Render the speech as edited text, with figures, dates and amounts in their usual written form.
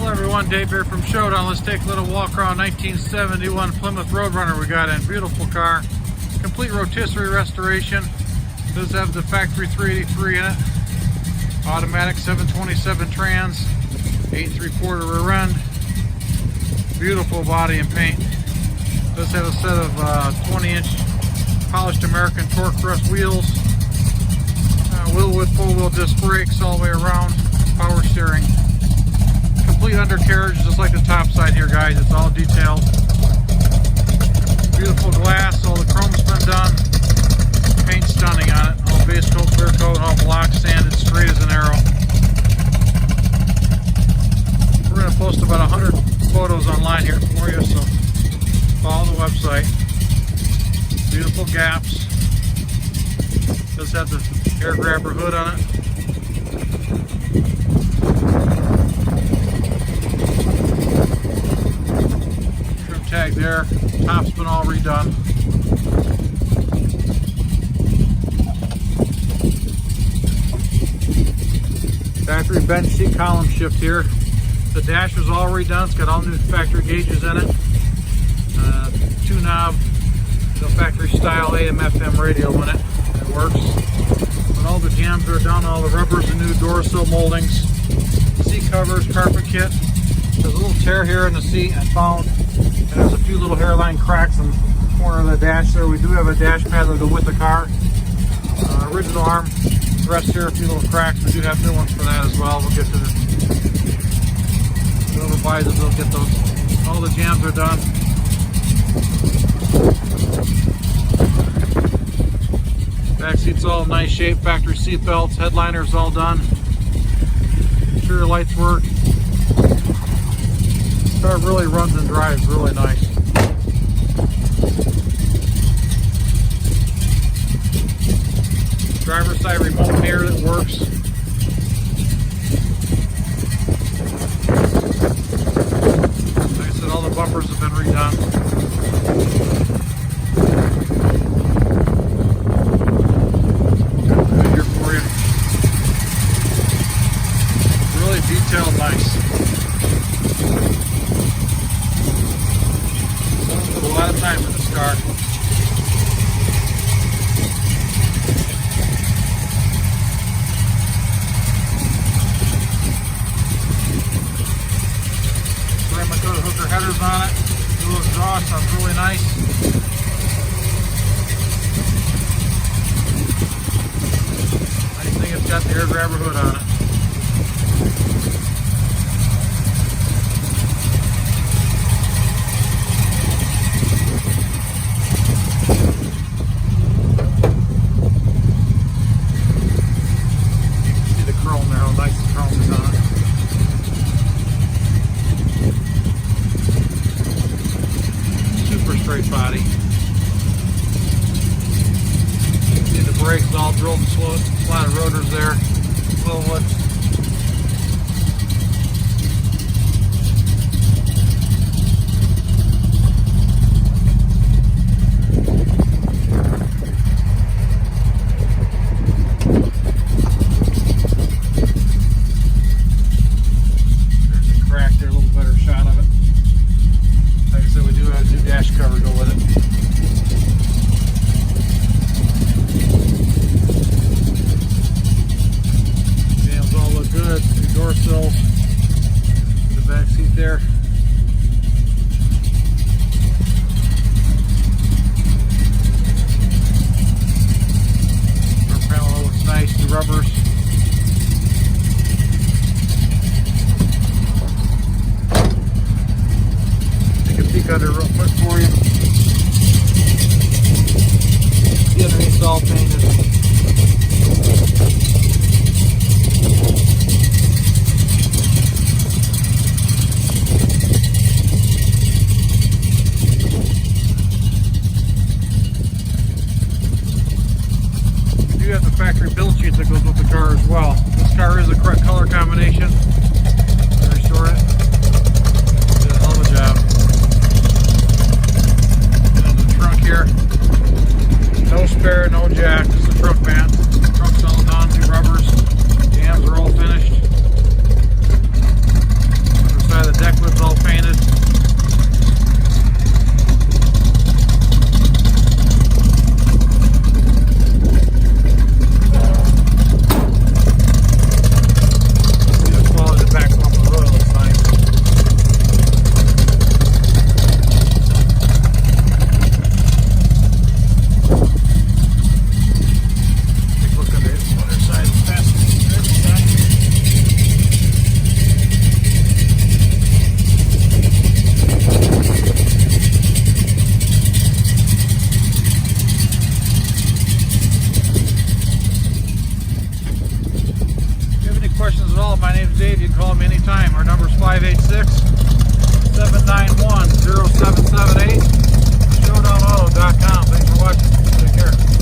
Hello everyone, Dave here from Showdown. Let's take a little walk around 1971 Plymouth Roadrunner we got in. Beautiful car. Complete rotisserie restoration. Does have the factory 383 in it. Automatic 727 trans. 8 3/4 rear end. Beautiful body and paint. Does have a set of 20-inch polished American torque thrust wheels. Willwood 4-wheel disc brakes all the way around. Power steering. Complete undercarriage, just like the top side here, guys. It's all detailed. Beautiful glass. All the chrome's been done. Paint stunning on it. All base coat, clear coat, all block sanded, straight as an arrow. We're going to post about 100 photos online here for you, so follow the website. Beautiful gaps. Does have the air grabber hood on it. Trim tag there. Top's been all redone. Factory bench seat column shift here. The dash was all redone. It's got all new factory gauges in it. 2-knob, the factory style AM/FM radio in it. It works. But all the jams are done. All the rubbers and new door sill moldings. Seat covers, carpet kit. There's a little tear here in the seat I found. And there's a few little hairline cracks in the corner of the dash there. We do have a dash pad that'll go with the car. Original arm rest here, a few little cracks. We do have new ones for that as well. We'll get to the whoever buys it, they'll get those. All the jams are done. Back seat's all in nice shape. Factory seat belts, headliner's all done. Interior lights work. Car really runs and drives really nice. Driver's side remote mirror that works. Like I said, all the bumpers have been redone. Right here for you. Really detailed, nice. Put a lot of time in this car. Hooker headers on it. Dual exhaust, sounds really nice. Nice thing, it's got the air grabber hood on it. You can see the chrome there, how nice the chrome is on it. Straight body. See the brakes all drilled and slotted rotors there. Willwood. There's a crack there, a little better shot of it. Like I said, we do have a new dash cover go with it. Jams all look good. New door sills. The back seat there. Door panel looks nice. New rubbers. Peek under real quick for you. The underneath's all painted. name's Dave. You can call me anytime. Our number is 586-791-0778. ShowdownAuto.com. Thanks for watching. Take care.